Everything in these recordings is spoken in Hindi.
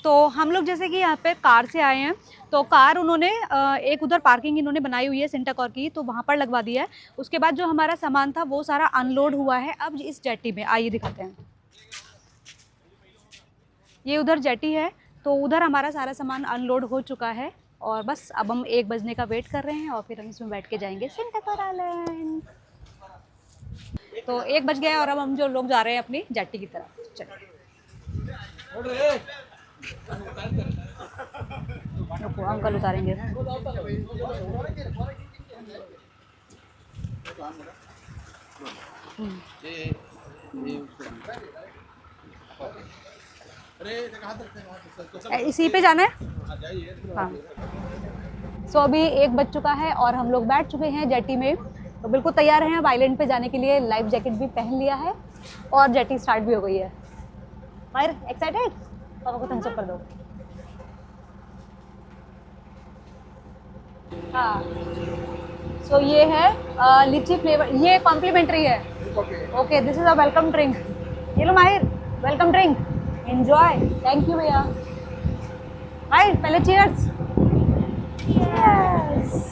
तो हम लोग जैसे कि यहाँ पे कार से आए हैं, तो कार उन्होंने एक उधर पार्किंग इन्होंने बनाई हुई है सिंटाकोर की, तो वहाँ पर लगवा दिया है। उसके बाद जो हमारा सामान था वो सारा अनलोड हुआ है अब इस जेटी में। आइए दिखाते हैं, ये उधर जेटी है, तो उधर हमारा सारा सामान अनलोड हो चुका है और बस अब हम 1 बजने का वेट कर रहे हैं और फिर हम इसमें बैठ के जाएंगे सिंटाकोर आइलैंड। तो 1 बज गया है और अब हम जो लोग जा रहे हैं अपनी जेटी की तरफ। चलिए रुको, अंकल उतारेंगे। इसी पे जाना है। हाँ, सो अभी 1 बज चुका है और हम लोग बैठ चुके हैं जेटी में, तो बिल्कुल तैयार हैं अब आइलैंड पे जाने के लिए। लाइफ जैकेट भी पहन लिया है और जेटी स्टार्ट भी हो गई है। Fire excited? पापा को थम्स अप कर दो। हाँ, सो ये है लीची फ्लेवर, ये कॉम्प्लीमेंट्री है। Okay, this is a welcome drink. ये लो माहिर, welcome drink, enjoy. Thank you भैया। माहिर पहले चीयर्स। यस।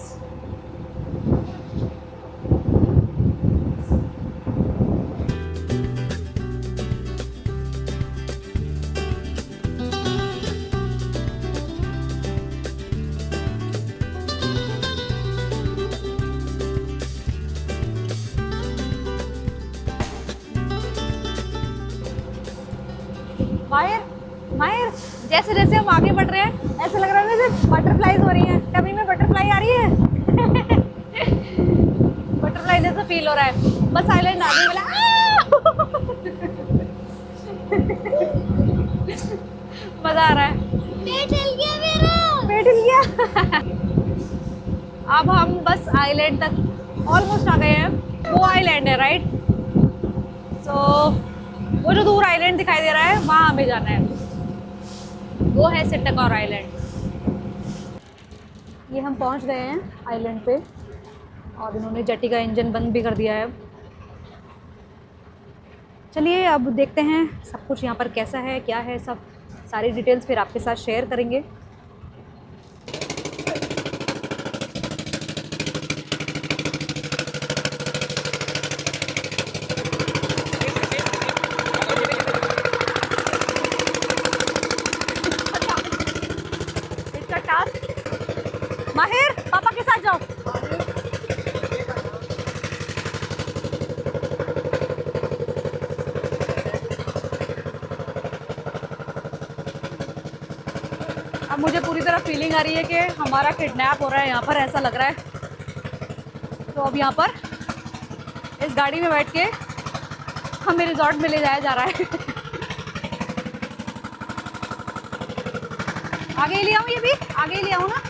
माहिर, माहिर जैसे जैसे हम आगे बढ़ रहे हैं ऐसे लग रहा है जैसे बटरफ्लाईज हो रही हैं। कभी में बटरफ्लाई आ रही है। बटरफ्लाई जैसा फील हो रहा है। बस आइलैंड आगे वाला मजा आ रहा है। पेट हिल गया मेरा, पेट हिल गया। अब हम बस आइलैंड तक ऑलमोस्ट आ गए हैं। वो आइलैंड है राइट, सो वो जो दूर आइलैंड दिखाई दे रहा है वहाँ हमें जाना है, वो है सिंटाकोर आइलैंड। ये हम पहुँच गए हैं आइलैंड पे और इन्होंने जेटी का इंजन बंद भी कर दिया है। चलिए अब देखते हैं सब कुछ यहाँ पर कैसा है, क्या है, सब सारी डिटेल्स फिर आपके साथ शेयर करेंगे। माहिर पापा के साथ जाओ। अब मुझे पूरी तरह फीलिंग आ रही है कि हमारा किडनैप हो रहा है यहाँ पर, ऐसा लग रहा है। तो अब यहाँ पर इस गाड़ी में बैठ के हमें रिजॉर्ट में ले जाया जा रहा है। आगे ले आऊँ, ये भी आगे ले आऊँ ना।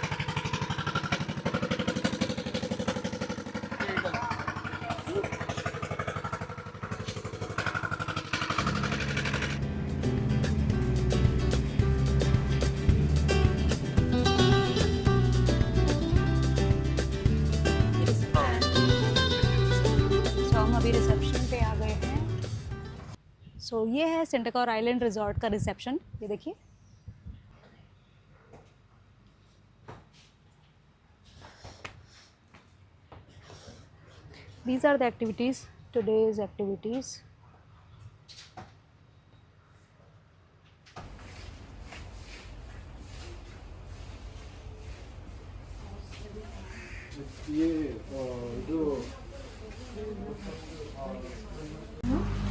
हम अभी रिसेप्शन पे आ गए हैं। सो ये है सिंटाकोर आइलैंड रिजॉर्ट का रिसेप्शन, ये देखिए। These are the activities, today's activities.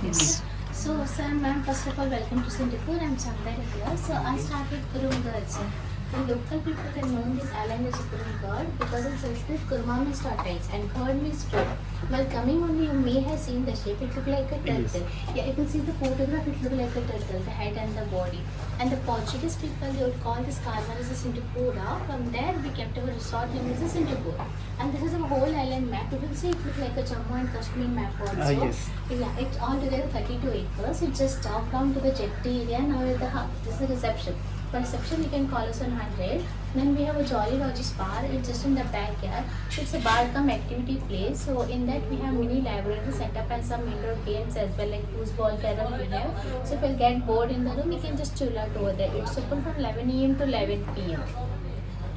Yes. So, sir, ma'am, first of all, welcome to Singapore. I'm Chandra here. So, I started Kurungar, sir. The local people can know this island as Kurungar because in Sanskrit, Kurma means tortoise and Kurd means trout. While coming only, you may have seen the shape. It looked like a turtle. Yeah, you can see the photograph. It looked like a turtle, the head and the body. And the Portuguese people, they would call this carnival as a Singapura. From there, we kept our resort name as a Singapore. And this is a whole island map. You can see it looked like a Jammu and Kashmir map also. Yes. Yeah, it's altogether 32 acres. It just down to the jetty area. Now at the hub, this is the reception. For reception, you can call us on 100. Then we have a Jolly Rogers bar. It's just in the backyard. It's a bar cum activity place. So in that we have mini library set up and some indoor games as well, like foosball, carom we have. So if you get bored in the room, you can just chill out over there. It's open from 11 a.m. to 11 p.m.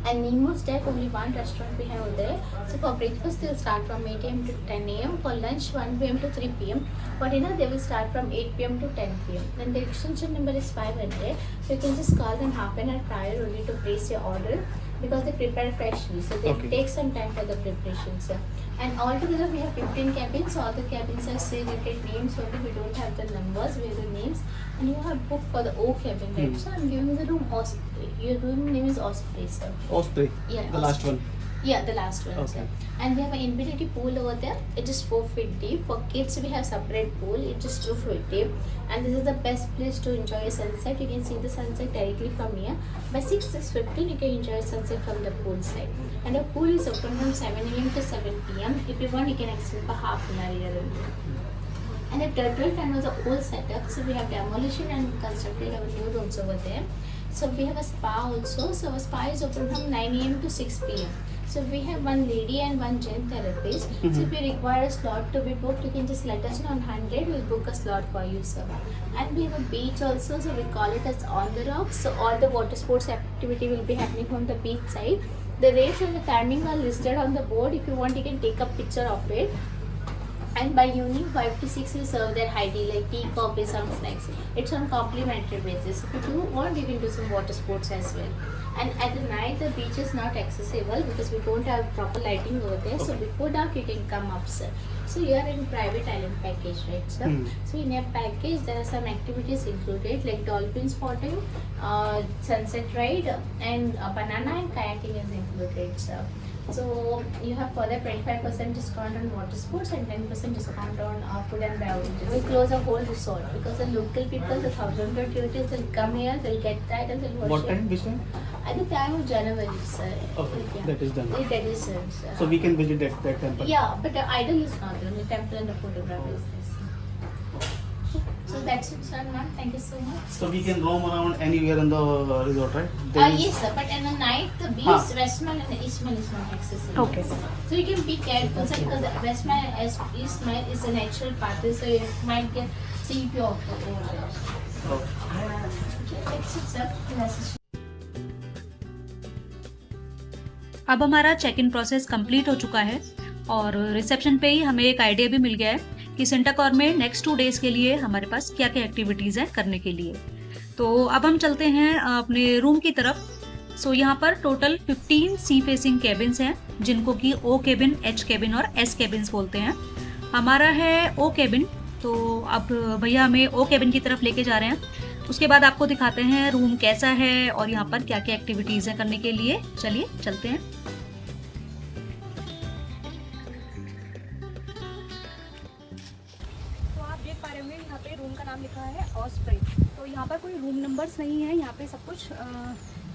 And Nemo's Deck, only one restaurant we have over there. So for breakfast, they'll start from 8 a.m. to 10 a.m. For lunch, 1 p.m. to 3 p.m. For dinner, they will start from 8 p.m. to 10 p.m. Then the extension number is 500. So you can just call them half an hour prior only to place your order, because they prepare freshly. So they take some time for the preparations. And altogether, we have 15 cabins. All the cabins are segregated names only. We don't have the numbers, we have the names. And you have booked for the O cabin, right? So I'm giving the room Osprey. Your room name is Osprey, sir. Osprey. Yeah, The last one. Yeah, the last one. Okay. Sir. And we have an infinity pool over there. It is 4 feet deep. For kids, we have separate pool. It's just 2 feet deep. And this is the best place to enjoy a sunset. You can see the sunset directly from here. By 6:15, you can enjoy sunset from the pool side. And the pool is open from 7 a.m. to 7 p.m. If you want, you can extend for half an hour here only. And the turtle fan was a old setup, so we have demolition and constructed our new rooms over there. So we have a spa also. So our spa is open from 9 a.m. to 6 p.m. So we have one lady and one gent therapist. So if you require a slot to be booked, you can just let us know on 100. We'll book a slot for you, sir. And we have a beach also, so we call it as on the rocks. So all the water sports activity will be happening from the beach side. The rates and the timing are listed on the board. If you want, you can take a picture of it. And by evening 5 to 6 we serve their high tea, like tea, coffee, some snacks. It's on complimentary basis. If you do want, you can do some water sports as well. And at the night the beach is not accessible because we don't have proper lighting over there. So before dark you can come up, sir. So you are in private island package, right, sir? So in your package there are some activities included like dolphin spotting, sunset ride, and banana and kayaking is included, sir. So you have further 25% discount on water sports and 10% discount on food and beverages. We close a whole resort because the local people, the 1,000 tourists, they'll come here, they'll get that and they'll worship. What time? Which time? At the time of January, sir. Okay, that is done. That is done, sir. So we can visit that temple. Yeah, but the idol is not there. The temple and the photograph is this. So that's it, sir, ma'am. Thank you so much. So we can roam around anywhere in the resort, right? There is- Yes, sir. But in the night, the beach, Westmall and the Eastmall is not accessible. Okay. So you can be careful, sir, because the Westmall as Eastmall is a natural path, so you might get steep over there. Okay. That's it, sir. That's it. अब हमारा चेक इन प्रोसेस कंप्लीट हो चुका है और रिसेप्शन पे ही हमें एक आइडिया भी मिल गया है कि सेंटाकॉर में नेक्स्ट 2 डेज़ के लिए हमारे पास क्या क्या एक्टिविटीज़ हैं करने के लिए। तो अब हम चलते हैं अपने रूम की तरफ। सो यहाँ पर टोटल 15 सी फेसिंग केबिन्स हैं जिनको कि ओ केबिन, एच केबिन और एस केबिन्स बोलते हैं। हमारा है ओ केबिन, तो अब भैया हमें ओ केबिन की तरफ लेके जा रहे हैं। उसके बाद आपको दिखाते हैं रूम कैसा है और यहाँ पर क्या क्या एक्टिविटीज़ हैं करने के लिए। चलिए चलते हैं। यहाँ पे रूम का नाम लिखा है ऑस्प्रे। तो यहाँ पर कोई रूम नंबर्स नहीं है, यहाँ पे सब कुछ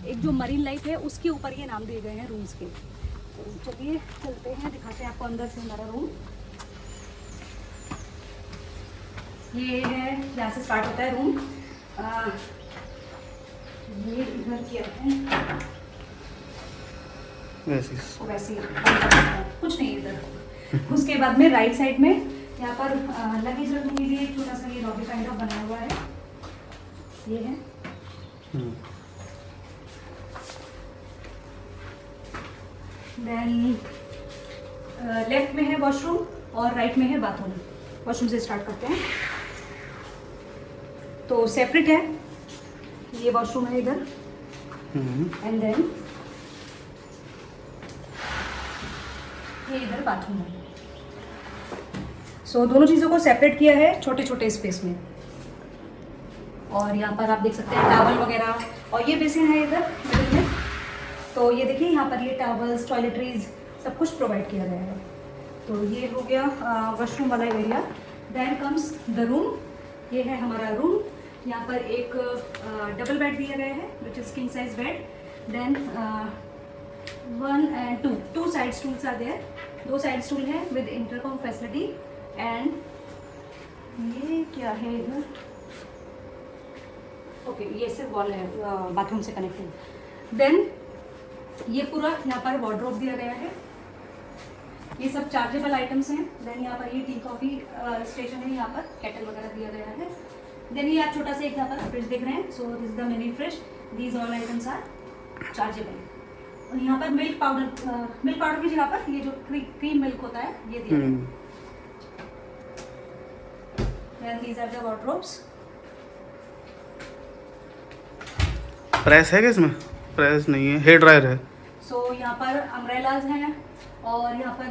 एक जो मरीन लाइफ है उसके ऊपर ये नाम दिए गए हैं रूम्स के। तो चलिए चलते हैं, दिखाते हैं आपको अंदर से हमारा रूम। ये है, यहाँ से स्टार्ट होता है रूम। ये इधर क्या है, वैसे कुछ नहीं इधर। उसके बाद में राइट साइड में यहाँ पर लगेज रखने के लिए एक छोटा सा ये लॉबी काइंड ऑफ बनाया हुआ है, ये है। देन लेफ्ट में है वॉशरूम और राइट में है बाथरूम। वॉशरूम से स्टार्ट करते हैं। तो सेपरेट है, ये वॉशरूम है इधर, एंड देन ये इधर बाथरूम है। सो दोनों चीज़ों को सेपरेट किया है छोटे छोटे स्पेस में। और यहाँ पर आप देख सकते हैं टॉवल वगैरह, और ये बेसिन है इधर मिडिल में। तो ये देखिए यहाँ पर ये टॉवल्स, टॉयलेटरीज सब कुछ प्रोवाइड किया गया है। तो ये हो गया वॉशरूम वाला area. Then comes the room, ये है हमारा रूम। यहाँ पर एक डबल बेड दिया गया है which is king size bed. Then 1 and 2 side stools are there. 2 side stool है विद इंटरकॉम फैसिलिटी। एंड ये क्या है इधर, ओके, ये सिर्फ वॉल है, बाथरूम से कनेक्टेड। देन ये पूरा यहाँ पर वार्डरोब दिया गया है, ये सब चार्जेबल आइटम्स हैं। देन यहाँ पर ये टी कॉफ़ी स्टेशन है, यहाँ पर केटल वगैरह दिया गया है। देन ये आप छोटा सा एक यहाँ पर फ्रिज देख रहे हैं, so this is the mini fridge, these all items are chargeable. और यहाँ पर मिल्क पाउडर की जगह पर ये जो क्रीम मिल्क होता है ये दिया है। Then these are the wardrobes. Press है क्या इसमें? प्रेस नहीं है, हेयर ड्रायर है। सो यहाँ पर अम्ब्रेलाज हैं और यहाँ पर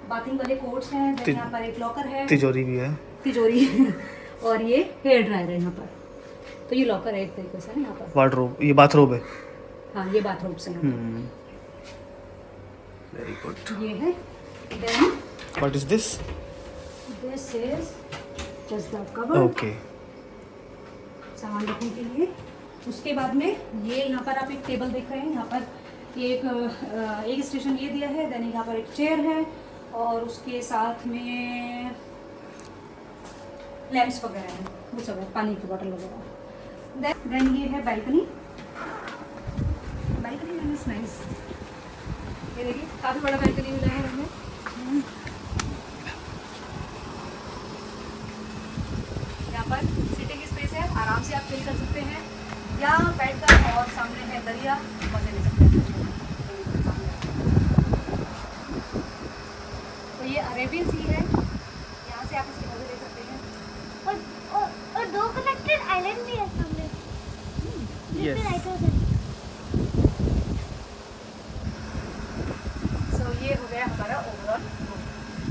बाथिंग वाले कोट्स हैं। देन यहाँ पर एक लॉकर है, तिजोरी भी है, तिजोरी और ये हेयर ड्रायर है यहाँ पर। तो ये लॉकर है एक तरीके से ना यहाँ पर। वार्डरोब, ये बाथरोब है। हाँ, ये बाथरूम से है। Very good. ये है। Then what is this? This is just the cover, okay. सामान रखने के लिए। उसके बाद में ये यहाँ पर आप एक टेबल देख रहे हैं, यहाँ पर एक स्टेशन ये दिया है। देन यहाँ पर एक चेयर है और उसके साथ में लैंप्स वगैरह हैं, वो सब है, पानी की बोतल वगैरह। देन ये है बैल्कनी इज नाइस। ये देखिए काफ़ी बड़ा बैल्कनी मिला है हमें। यहाँ पर सिटिंग स्पेस है, आराम से आप चिल कर सकते हैं या बैठकर, और सामने है दरिया, मजे ले सकते हैं। तो ये अरेबियन सी है, यहाँ से आप इसके मजे ले सकते हैं। और दो कनेक्टेड आइलैंड भी है सामने। सो ये हो गया हमारा ओवरऑल।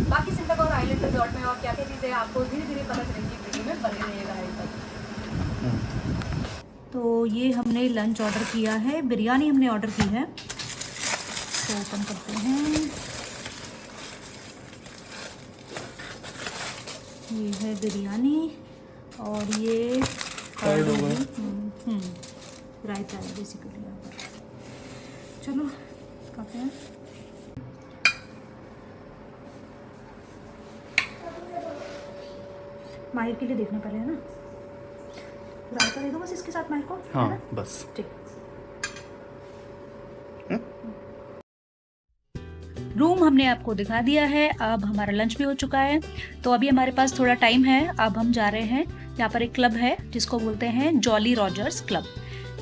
बाकी सिंटागोर आइलैंड रिजॉर्ट में और क्या क्या चीज़ें आपको धीरे धीरे पता चलेंगी, वीडियो में बने रहिएगा तक। तो ये हमने लंच ऑर्डर किया है, बिरयानी हमने ऑर्डर की है। तो ओपन करते हैं, ये है बिरयानी और ये रायता है बेसिकली यहाँ पर। चलो खाते हैं। माहिर के लिए देखना पहले है ना, रायता दे दो बस इसके साथ माहिर को। हाँ बस ठीक। रूम हमने आपको दिखा दिया है, अब हमारा लंच भी हो चुका है। तो अभी हमारे पास थोड़ा टाइम है, अब हम जा रहे हैं, यहाँ पर एक क्लब है जिसको बोलते हैं जॉली रॉजर्स क्लब।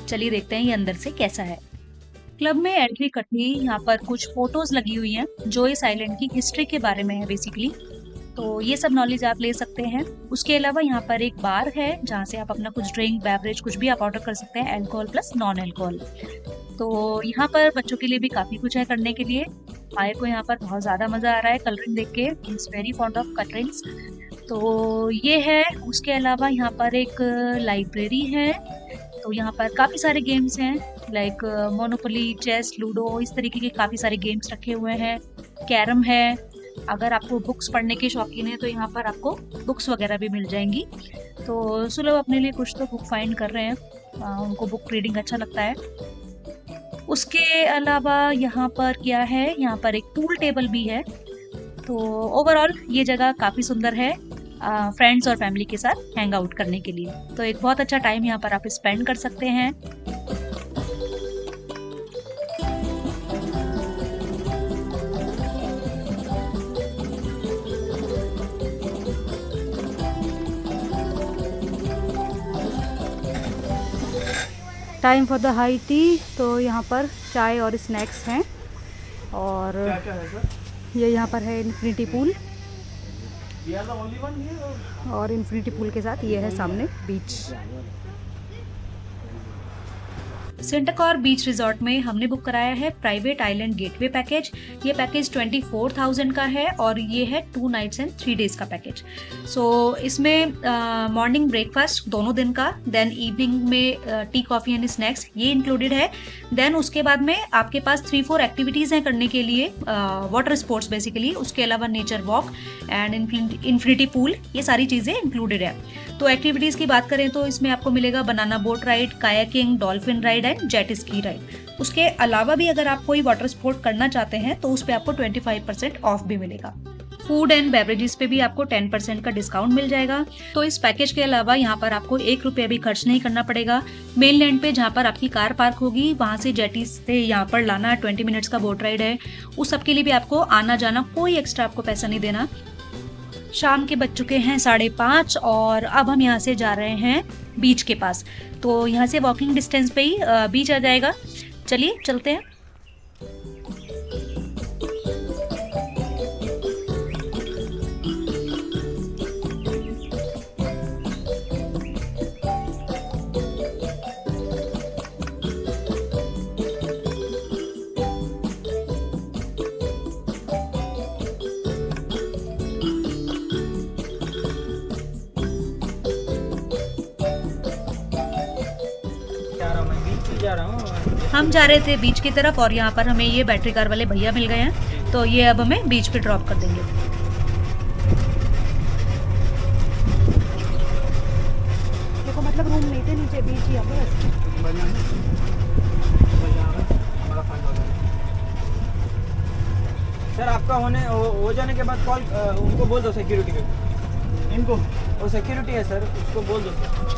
चलिए देखते हैं ये अंदर से कैसा है। क्लब में एंट्री कटी, यहाँ पर कुछ फोटोज लगी हुई हैं जो इस आइलैंड की हिस्ट्री के बारे में है बेसिकली। तो ये सब नॉलेज आप ले सकते हैं। उसके अलावा यहाँ पर एक बार है जहाँ से आप अपना कुछ ड्रिंक, बेवरेज कुछ भी आप ऑर्डर कर सकते हैं, अल्कोहल प्लस नॉन अल्कोहल। तो यहाँ पर बच्चों के लिए भी काफ़ी कुछ है करने के लिए। मायर को यहाँ पर बहुत ज़्यादा मज़ा आ रहा है कलरिंग देख के, he is very fond of colourings. तो ये है। उसके अलावा यहाँ पर एक लाइब्रेरी है, तो यहाँ पर काफ़ी सारे गेम्स हैं लाइक मोनोपोली, चेस, लूडो, इस तरीके के काफ़ी सारे गेम्स रखे हुए हैं। कैरम है, अगर आपको बुक्स पढ़ने के शौकीन है तो यहाँ पर आपको बुक्स वगैरह भी मिल जाएंगी। तो सुलभ अपने लिए कुछ तो बुक फाइंड कर रहे हैं, उनको बुक रीडिंग अच्छा लगता है। उसके अलावा यहाँ पर क्या है, यहाँ पर एक पूल टेबल भी है। तो ओवरऑल ये जगह काफ़ी सुंदर है फ्रेंड्स और फैमिली के साथ हैंग आउट करने के लिए। तो एक बहुत अच्छा टाइम यहाँ पर आप स्पेंड कर सकते हैं। Time for the high tea. तो यहाँ पर चाय और स्नैक्स हैं और क्या है सर? ये यहाँ पर है इन्फिनिटी पूल, ये है the only one here? और इन्फिनिटी पूल के साथ ये है सामने बीच। सेंटाकोर बीच रिजॉर्ट में हमने बुक कराया है प्राइवेट आइलैंड गेटवे पैकेज। ये पैकेज 24,000 का है और ये है 2 नाइट्स एंड 3 डेज का पैकेज। सो इसमें मॉर्निंग ब्रेकफास्ट दोनों दिन का, देन इवनिंग में टी कॉफ़ी एंड स्नैक्स ये इंक्लूडेड है। देन उसके बाद में आपके पास 3-4 एक्टिविटीज़ हैं करने के लिए, वाटर स्पोर्ट्स बेसिकली, उसके अलावा nature walk and infinity pool, ये सारी चीज़ें इंक्लूडेड है। तो एक्टिविटीज़ की बात करें तो इसमें आपको मिलेगा banana boat ride, kayaking, dolphin ride and jet ski ride. उसके अलावा भी अगर आप कोई वाटर स्पोर्ट करना चाहते हैं तो उस पर आपको 25% ऑफ भी मिलेगा। फूड एंड बेवरेजेस पे भी आपको 10% का डिस्काउंट मिल जाएगा। तो इस पैकेज के अलावा यहाँ पर आपको 1 रुपया भी खर्च नहीं करना पड़ेगा। मेन लैंड पे जहाँ पर आपकी कार पार्क होगी वहाँ से जेटी से यहाँ पर लाना 20 मिनट्स का बोट राइड है, उस सब के लिए भी आपको आना जाना कोई एक्स्ट्रा आपको पैसा नहीं देना। शाम के बज चुके हैं 5:30 और अब हम यहाँ से जा रहे हैं बीच के पास। तो यहाँ से वॉकिंग डिस्टेंस पे ही बीच आ जाएगा। चलिए चलते हैं। हम जा रहे थे बीच की तरफ और यहाँ पर हमें ये बैटरी कार वाले भैया मिल गए हैं, तो ये अब हमें बीच पे ड्रॉप कर देंगे। देखो मतलब रूम नहीं थे नीचे, बीच ही सर आपका हो जाने के बाद कॉल उनको बोल दो सिक्योरिटी को, इनको वो सिक्योरिटी है सर, उसको बोल दो सर।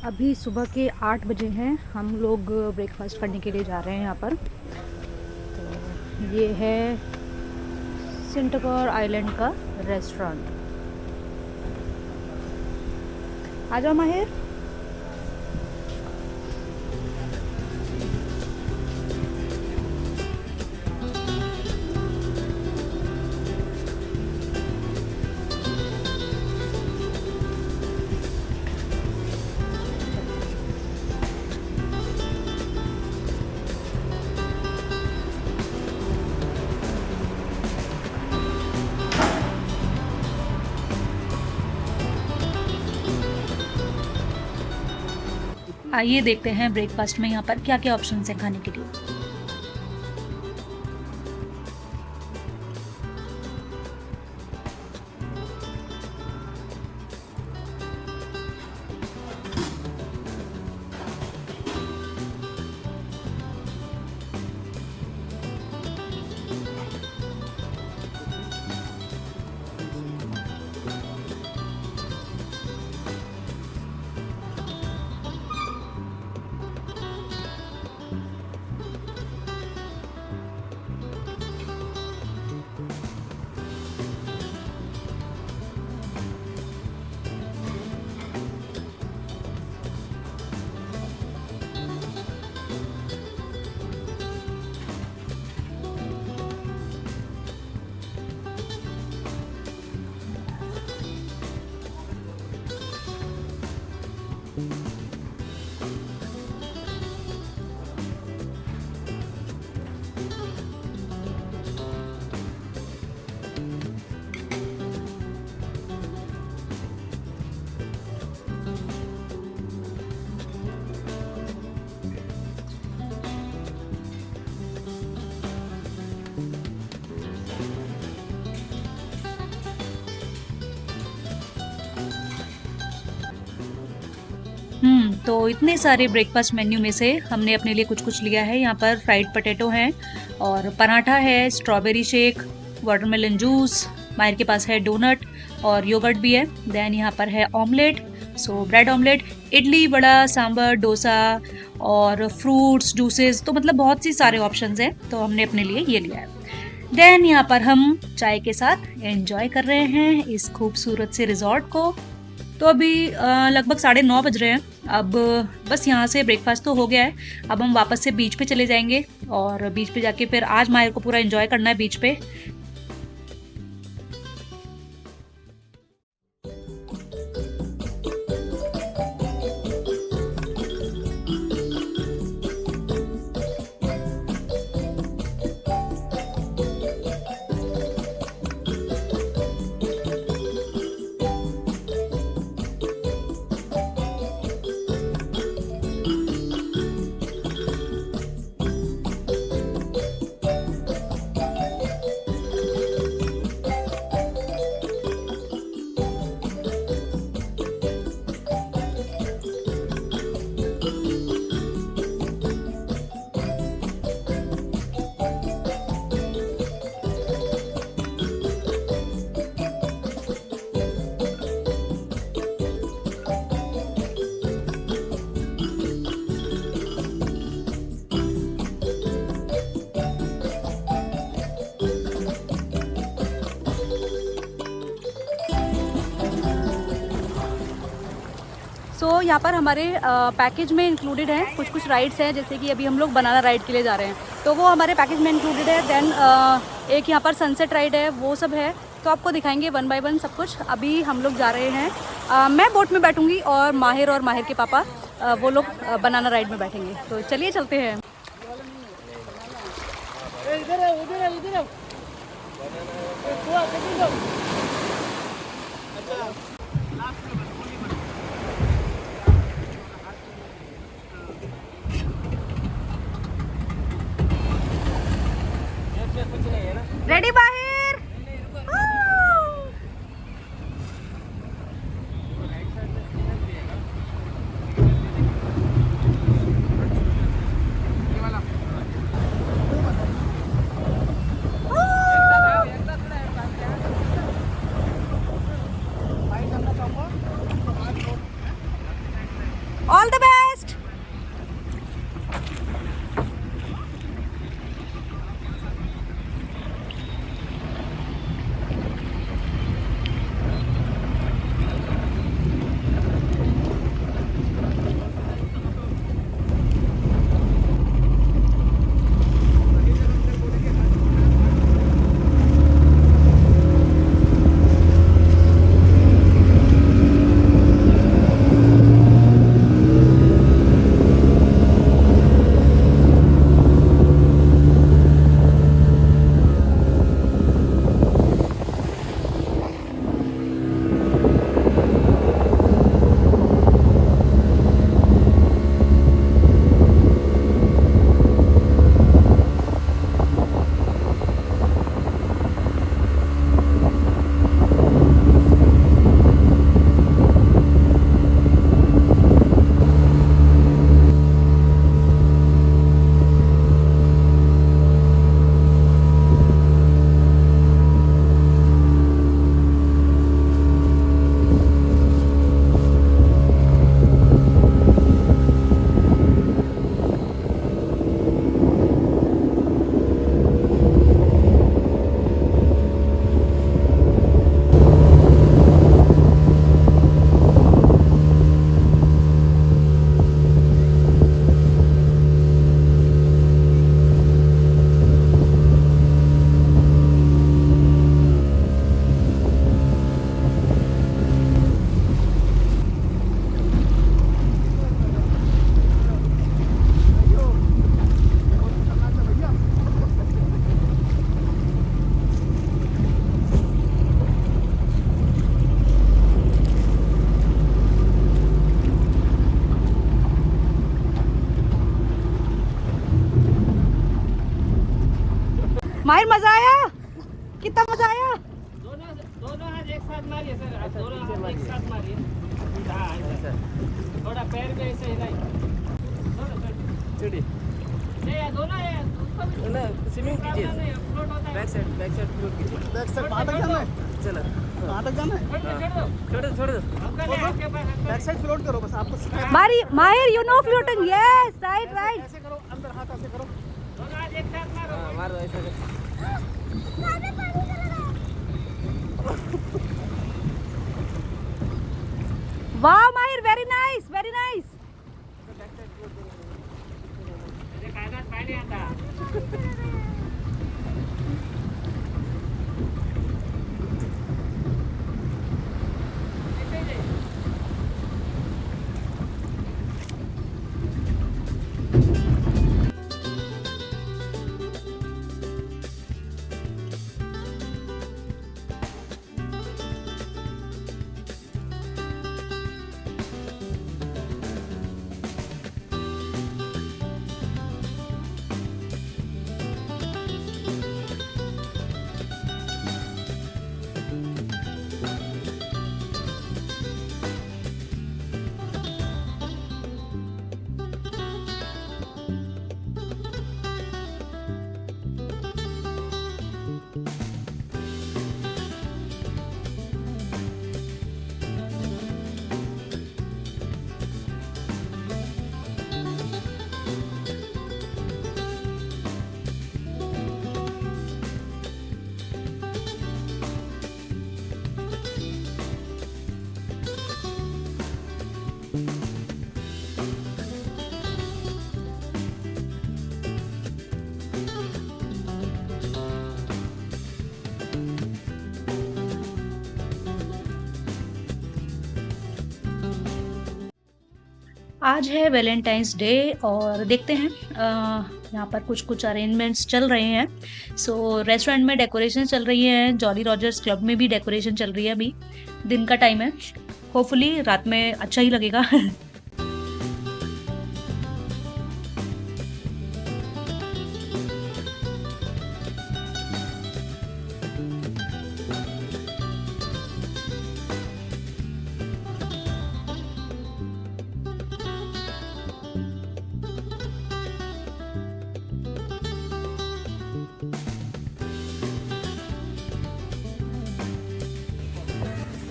अभी सुबह के 8 बजे हैं। हम लोग ब्रेकफास्ट करने के लिए जा रहे हैं यहाँ पर। तो ये है सिंटकोर आइलैंड का रेस्टोरेंट। आ जाओ माहिर। आइए देखते हैं ब्रेकफास्ट में यहाँ पर क्या क्या ऑप्शन है खाने के लिए। तो इतने सारे ब्रेकफास्ट मेन्यू में से हमने अपने लिए कुछ कुछ लिया है। यहाँ पर फ्राइड पोटैटो है और पराठा है, स्ट्रॉबेरी शेक, वाटरमेलन जूस, माहिर के पास है डोनट और योगर्ट भी है। देन यहाँ पर है ऑमलेट, सो ब्रेड ऑमलेट, इडली, वड़ा, सांभर, डोसा और फ्रूट्स, जूसेस, तो मतलब बहुत सी सारे ऑप्शंस हैं। तो हमने अपने लिए ये लिया है। देन यहाँ पर हम चाय के साथ एंजॉय कर रहे हैं इस खूबसूरत से रिजॉर्ट को। तो अभी लगभग 9:30 बज रहे हैं। अब बस यहाँ से ब्रेकफास्ट तो हो गया है, अब हम वापस से बीच पे चले जाएंगे और बीच पे जाके फिर आज माहिर को पूरा एंजॉय करना है बीच पे। सो यहाँ पर हमारे पैकेज में इंक्लूडेड है कुछ राइड्स हैं, जैसे कि अभी हम लोग बनाना राइड के लिए जा रहे हैं तो वो हमारे पैकेज में इंक्लूडेड है। देन एक यहाँ पर सनसेट राइड है, वो सब है, तो आपको दिखाएंगे 1 बाय 1 सब कुछ। अभी हम लोग जा रहे हैं, मैं बोट में बैठूंगी और माहिर के पापा वो लोग बनाना राइड में बैठेंगे। तो चलिए चलते हैं। रेडी बाहिर? All the best. माहिर मजा आया? कितना मजा आया? दोनों हाथ एक साथ मारिए सर, दोनों हाथ एक साथ मारिए। हाँ ऐसा, थोड़ा पैर भी ऐसे हिलाइए। चलिए नहीं दोनों है ना, स्विमिंग कीजिए, बैक साइड फ्लोट कीजिए। बैक साइड अटक जाना है, चलो अटक जाना है, छोड़ दो बैक साइड फ्लोट करो बस। आपको माहिर you know floating, yes right. ऐसे करो, अंदर हाथ ऐसे करो, दोनों हाथ एक साथ मारो, मार दो ऐसे। वाह माहिर, वेरी नाइस, वेरी नाइस। आज है वैलेंटाइंस डे और देखते हैं यहाँ पर कुछ कुछ अरेंजमेंट्स चल रहे हैं। सो रेस्टोरेंट में डेकोरेशन चल रही है, जॉली रॉजर्स क्लब में भी डेकोरेशन चल रही है। अभी दिन का टाइम है, होपफुली रात में अच्छा ही लगेगा।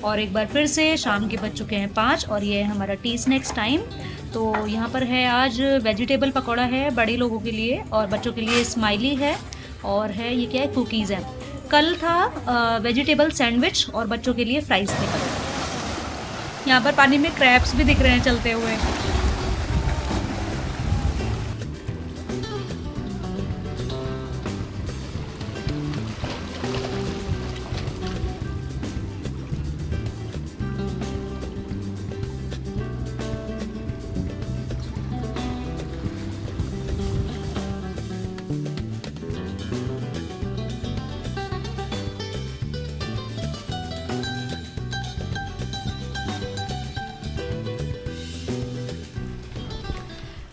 और एक बार फिर से शाम के बज चुके हैं 5 और ये है हमारा टी स्नैक्स टाइम। तो यहाँ पर है आज वेजिटेबल पकौड़ा है बड़े लोगों के लिए, और बच्चों के लिए स्माइली है, और है ये क्या है, कुकीज़ है। कल था वेजिटेबल सैंडविच और बच्चों के लिए फ्राइज़ थे कल। यहाँ पर पानी में क्रैब्स भी दिख रहे हैं चलते हुए।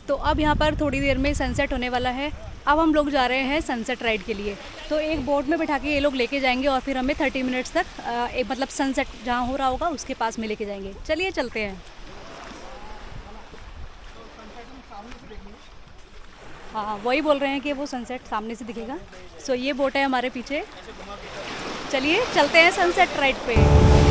तो अब यहाँ पर थोड़ी देर में सनसेट होने वाला है। अब हम लोग जा रहे हैं सनसेट राइड के लिए। तो एक बोट में बैठा के ये लोग लेके जाएंगे और फिर हमें 30 मिनट्स तक एक मतलब सनसेट जहाँ हो रहा होगा उसके पास में लेके जाएंगे। चलिए चलते हैं। हाँ, वही बोल रहे हैं कि वो सनसेट सामने से दिखेगा। सो ये बोट है हमारे पीछे। चलिए चलते हैं सनसेट राइड पे।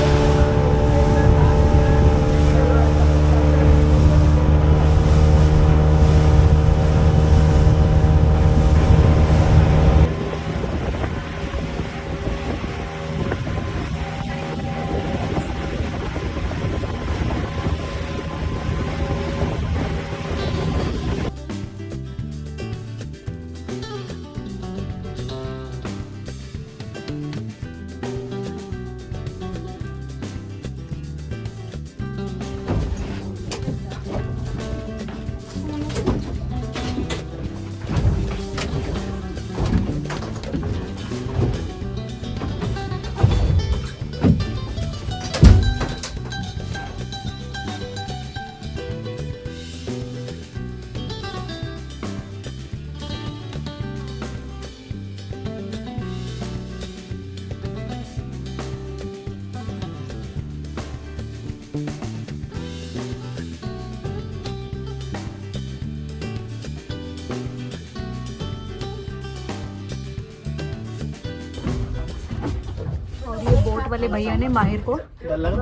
बोट वाले भैया ने माहिर को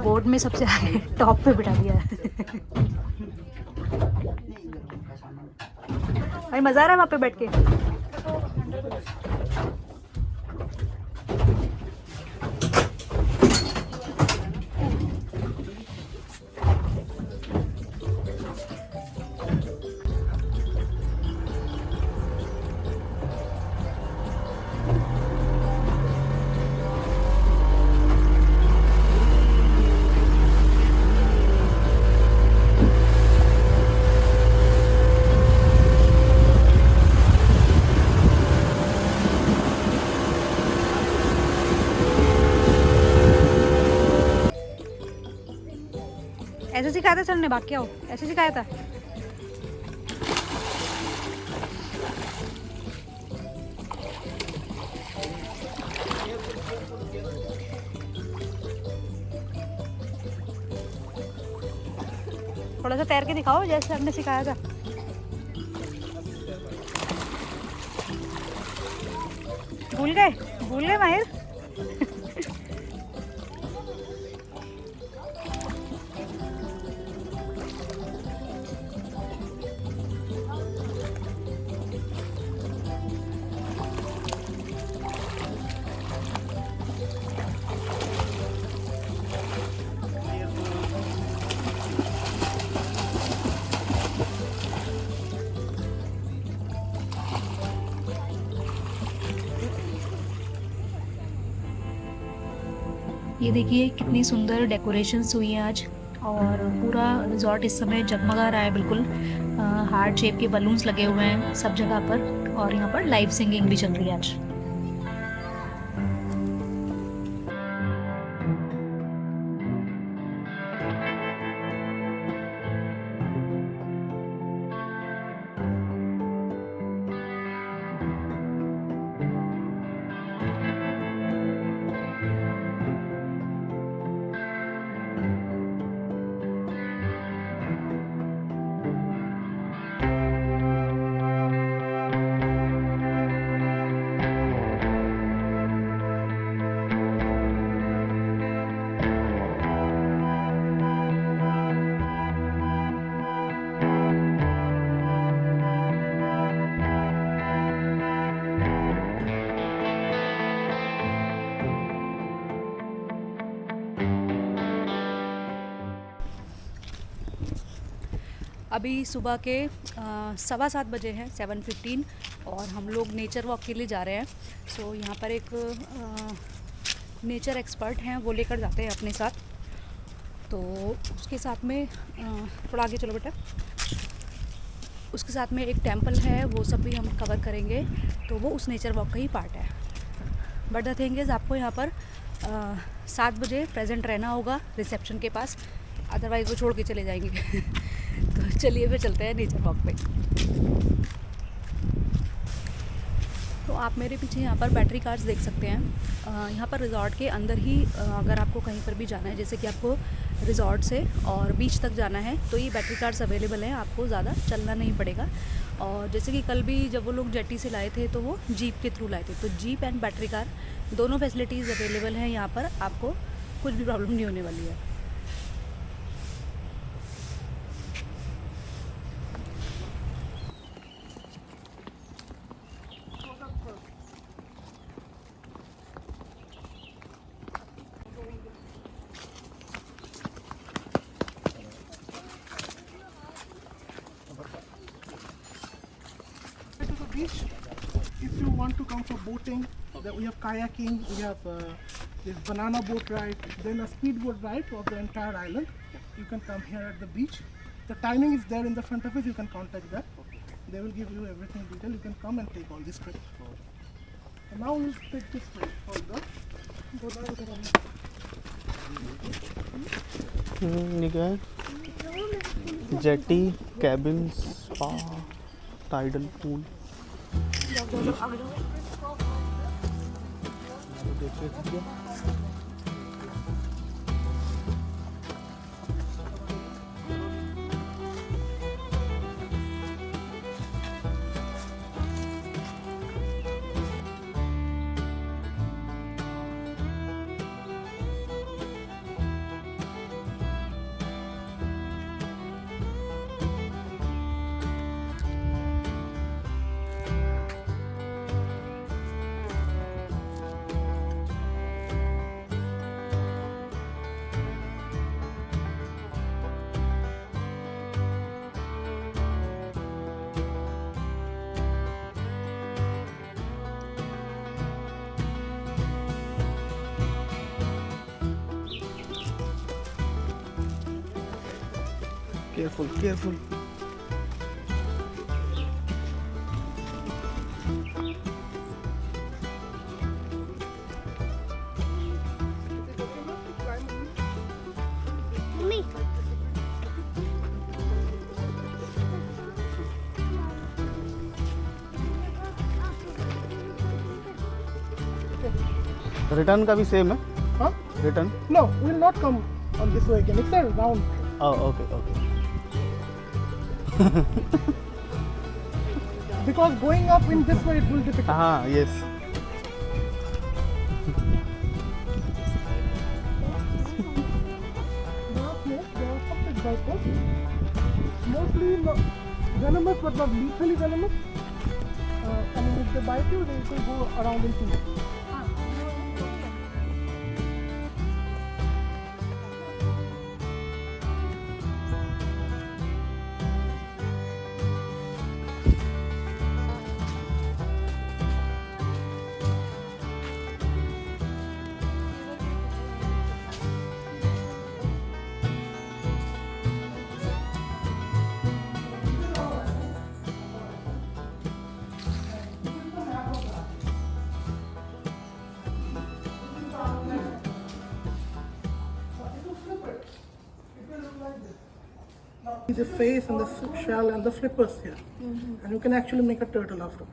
बोट में सबसे आगे टॉप पे बिठा दिया है। भाई मजा आ रहा है वहाँ पे बैठ के। सिखाया था सर ने, भाग के आओ, ऐसे सिखाया था। थोड़ा सा तैर के दिखाओ जैसे सर ने सिखाया था। भूल गए माहिर। ये देखिए कितनी सुंदर डेकोरेशंस हुई हैं आज, और पूरा रिजॉर्ट इस समय जगमगा रहा है बिल्कुल। हार्ट शेप के बलून्स लगे हुए हैं सब जगह पर, और यहाँ पर लाइव सिंगिंग भी चल रही है आज। अभी सुबह के 7:15 बजे हैं, 7:15, और हम लोग नेचर वॉक के लिए जा रहे हैं। सो यहाँ पर एक नेचर एक्सपर्ट हैं, वो लेकर जाते हैं अपने साथ। तो उसके साथ में थोड़ा आगे चलो बेटा, उसके साथ में एक टेंपल है, वो सब भी हम कवर करेंगे। तो वो उस नेचर वॉक का ही पार्ट है। बट द थिंग इज़ आपको यहाँ पर 7 बजे प्रेजेंट रहना होगा रिसेप्शन के पास, अदरवाइज़ वो छोड़ के चले जाएंगे। तो चलिए फिर चलते हैं नेचर वॉक पे। तो आप मेरे पीछे यहाँ पर बैटरी कार्स देख सकते हैं। यहाँ पर रिज़ॉर्ट के अंदर ही अगर आपको कहीं पर भी जाना है, जैसे कि आपको रिज़ॉर्ट से और बीच तक जाना है, तो ये बैटरी कार्स अवेलेबल हैं, आपको ज़्यादा चलना नहीं पड़ेगा। और जैसे कि कल भी जब वो लोग जेटी से लाए थे तो वो जीप के थ्रू लाए थे, तो जीप एंड बैटरी कार दोनों फैसिलिटीज़ अवेलेबल हैं यहाँ पर, आपको कुछ भी प्रॉब्लम नहीं होने वाली है। If you want to come for boating, then we have kayaking, we have this banana boat ride, then a speedboat ride of the entire island. You can come here at the beach. The timing is there in the front office, you can contact them. They will give you everything detailed. You can come and take all this trip. And now we'll take this way further. Go down to the jetty, cabin, spa, tidal pool. Careful, careful. Return का भी सेम है? Huh? Return? No, we'll not come on this way again. It's a round. Okay okay. Because going up in this way it will be difficult. हाँ yes. Mostly venomous but not lethally venomous. I mean, if they bite you, they will go around in 2 weeks. The face and the shell and the flippers here, and you can actually make a turtle after.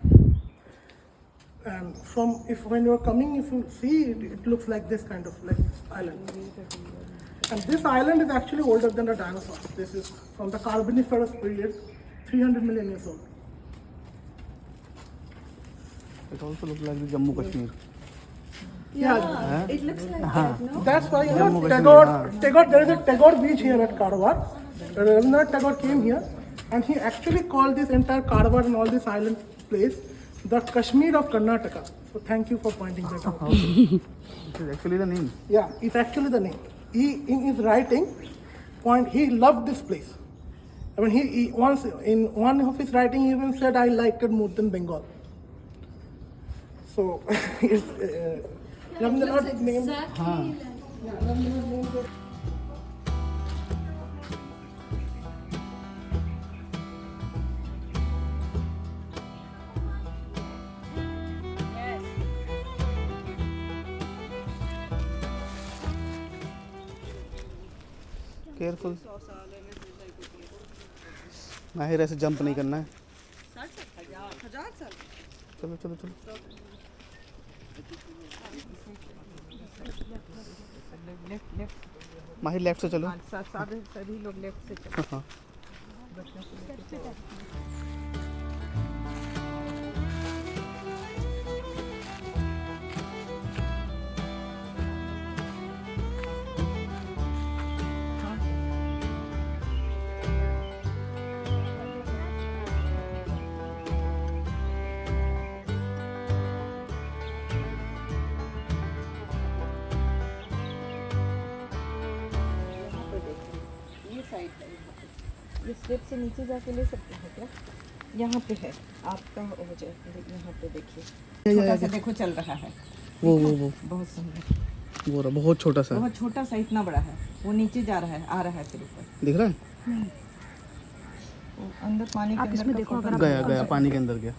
And from when you are coming, if you see it, it looks like this kind of like this island. And this island is actually older than the dinosaurs. This is from the Carboniferous period, 300 million years old. It also looks like the Jammu Kashmir. Yeah, It looks like that, no? that's why you know Jammu Kashmir, Tagore. There is a Tagore beach here at Karwar. Rabindranath Tagore came here, and he actually called this entire Karwar and all this island place the Kashmir of Karnataka. So thank you for pointing that out. It is actually the name. Yeah, it's actually the name. He, in his writing, he loved this place. I mean, he once in one of his writing, he even said, "I liked it more than Bengal." So it's Rabindranath named. Rabindranath named it. Careful. माहिर ऐसे जंप नहीं करना है. चलो चलो चलो. माहिर लेफ्ट से चलो. सभी लोग लेफ्ट से चलो. हाँ. ये स्टेप से नीचे जाके ले सकते हैं क्या? यहाँ पे है आपका हो जाए. यहाँ पे देखिए छोटा सा देखो चल रहा है. वो बहुत सुंदर. वो रहा बहुत छोटा सा. बहुत छोटा सा इतना बड़ा है. वो नीचे जा रहा है आ रहा है फिर ऊपर. दिख रहा है? वो अंदर पानी के आप अंदर इसमें का देखो फोटो अगर गया गया पानी के अंदर गया.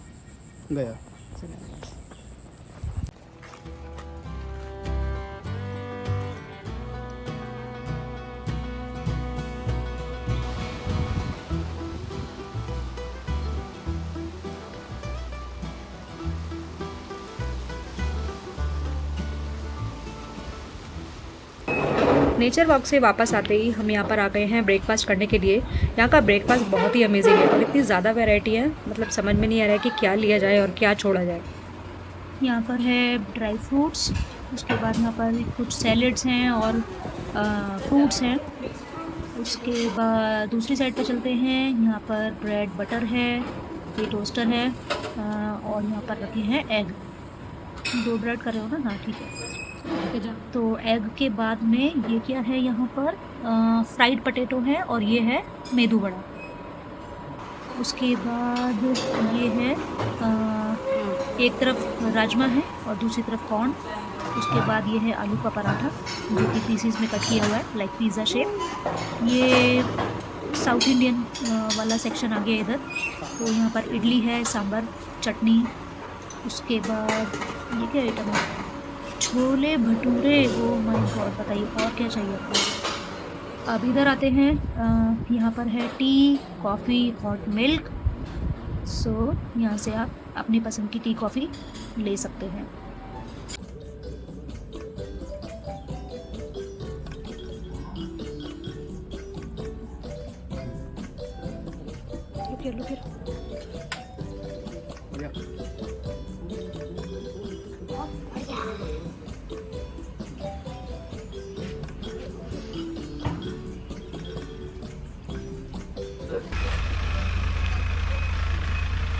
गया. चला गया. नेचर वॉक से वापस आते ही हम यहाँ पर आ गए हैं ब्रेकफास्ट करने के लिए. यहाँ का ब्रेकफास्ट बहुत ही अमेजिंग है और इतनी ज़्यादा वैरायटी है, मतलब समझ में नहीं आ रहा है कि क्या लिया जाए और क्या छोड़ा जाए. यहाँ पर है ड्राई फ्रूट्स, उसके बाद यहाँ पर कुछ सैलड्स हैं और फ्रूट्स हैं. उसके बाद दूसरी साइड पे चलते हैं. यहाँ पर ब्रेड बटर है, ये टोस्टर है और यहाँ पर रखे हैं एग. 2 ब्रेड कर रहे हो ना? हाँ ठीक है. तो एग के बाद में ये क्या है यहाँ पर फ्राइड पटेटो है और ये है मेदू वड़ा. उसके बाद ये है एक तरफ राजमा है और दूसरी तरफ कॉर्न. उसके बाद ये है आलू का पराठा जो कि पीसीज में कट किया हुआ है लाइक पिज़्ज़ा शेप. ये साउथ इंडियन वाला सेक्शन आ गया इधर. तो यहाँ पर इडली है, सांभर, चटनी. उसके बाद ये क्या आइटम है? छोले भटूरे. वो माय गॉड, बताइए और क्या चाहिए आपको. अब इधर आते हैं. यहाँ पर है टी, कॉफ़ी, हॉट मिल्क. सो यहाँ से आप अपनी पसंद की टी कॉफ़ी ले सकते हैं. look here.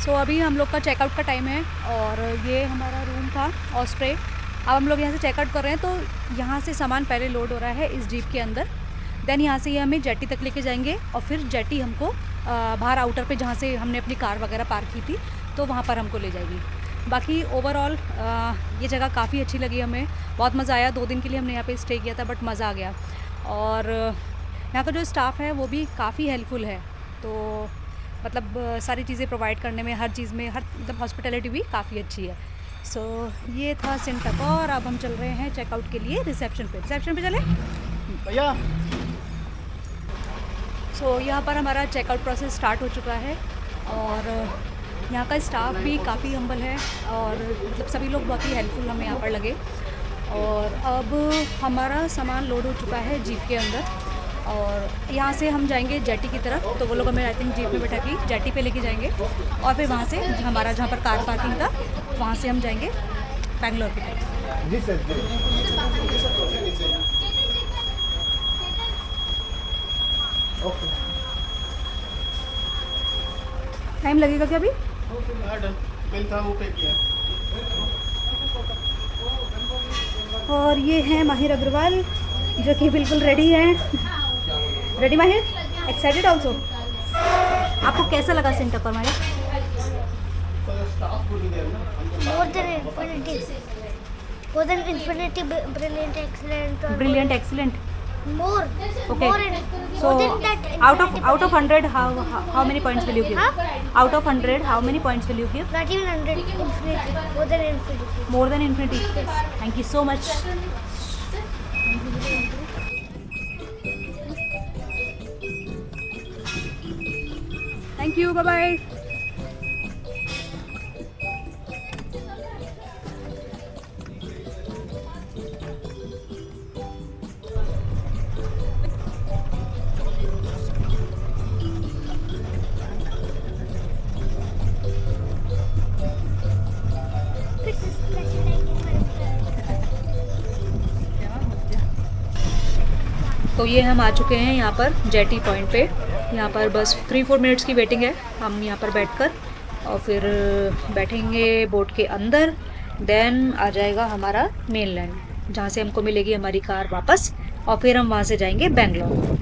सो अभी हम लोग का चेकआउट का टाइम है और ये हमारा रूम था ऑस्प्रे। अब हम लोग यहाँ से चेकआउट कर रहे हैं, तो यहाँ से सामान पहले लोड हो रहा है इस जीप के अंदर। देन यहाँ से ये हमें जेटी तक लेके जाएंगे और फिर जेटी हमको बाहर आउटर पे जहाँ से हमने अपनी कार वगैरह पार्क की थी तो वहाँ पर हमको ले जाएगी। बाकी ओवरऑल ये जगह काफ़ी अच्छी लगी हमें, बहुत मज़ा आया। 2 दिन के लिए हमने यहाँ पे स्टे किया था, बट मज़ा आ गया। और यहाँ का जो स्टाफ है वो भी काफ़ी हेल्पफुल है, तो मतलब सारी चीज़ें प्रोवाइड करने में, हर चीज़ में, हर मतलब हॉस्पिटैलिटी भी काफ़ी अच्छी है। सो ये था सिंटाकोर। अब हम चल रहे हैं चेकआउट के लिए रिसेप्शन पे चले भैया। सो यहाँ पर हमारा चेकआउट प्रोसेस स्टार्ट हो चुका है और यहाँ का स्टाफ भी काफ़ी हम्बल है और मतलब सभी लोग बहुत ही हेल्पफुल हमें यहाँ पर लगे। और अब हमारा सामान लोड हो चुका है जीप के अंदर और यहाँ से हम जाएंगे जेटी की तरफ। तो वो लोग हमें आई थिंक जीप में बैठा के जेटी पे लेके जाएंगे और फिर वहाँ से हमारा जहाँ पर कार पार्किंग था वहाँ से हम जाएंगे बेंगलोर की तरफ। जी सर। ओके, टाइम लगेगा क्या अभी? बिल था वो पे किया। और ये है माहिर अग्रवाल जो कि बिल्कुल रेडी हैं। रेडी माहिर? Excited also? आपको कैसा लगा सिंटाकोर माहिर? More than infinity, brilliant, excellent. Brilliant, excellent. More. Okay. More in, So more than that. out of 100, how many points will you give? Huh? Out of 100, how many points will you give? Not even 100. Infinity. More than infinity. More than infinity. Thank you so much. Thank you. Bye bye. तो ये हम आ चुके हैं यहाँ पर जेटी पॉइंट पे। यहाँ पर बस 3-4 मिनट्स की वेटिंग है। हम यहाँ पर बैठकर और फिर बैठेंगे बोट के अंदर। देन आ जाएगा हमारा मेनलैंड जहाँ से हमको मिलेगी हमारी कार वापस और फिर हम वहाँ से जाएंगे बेंगलोर।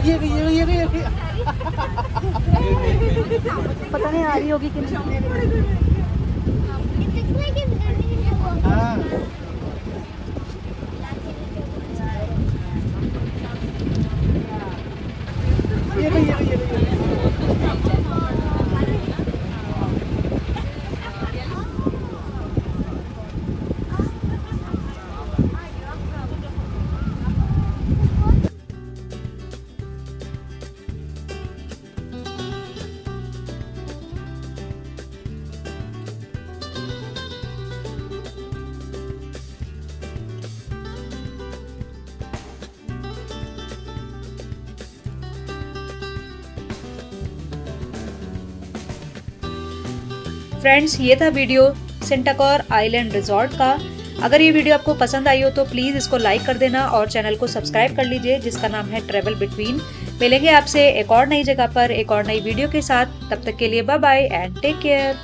ये पता नहीं आ रही होगी कि नहीं। It looks like it's running in the water. हाँ। फ्रेंड्स, ये था वीडियो सिंटाकोर आइलैंड रिजॉर्ट का। अगर ये वीडियो आपको पसंद आई हो तो प्लीज़ इसको लाइक कर देना और चैनल को सब्सक्राइब कर लीजिए जिसका नाम है ट्रैवल बिटवीन। मिलेंगे आपसे एक और नई जगह पर एक और नई वीडियो के साथ। तब तक के लिए bye bye and take care.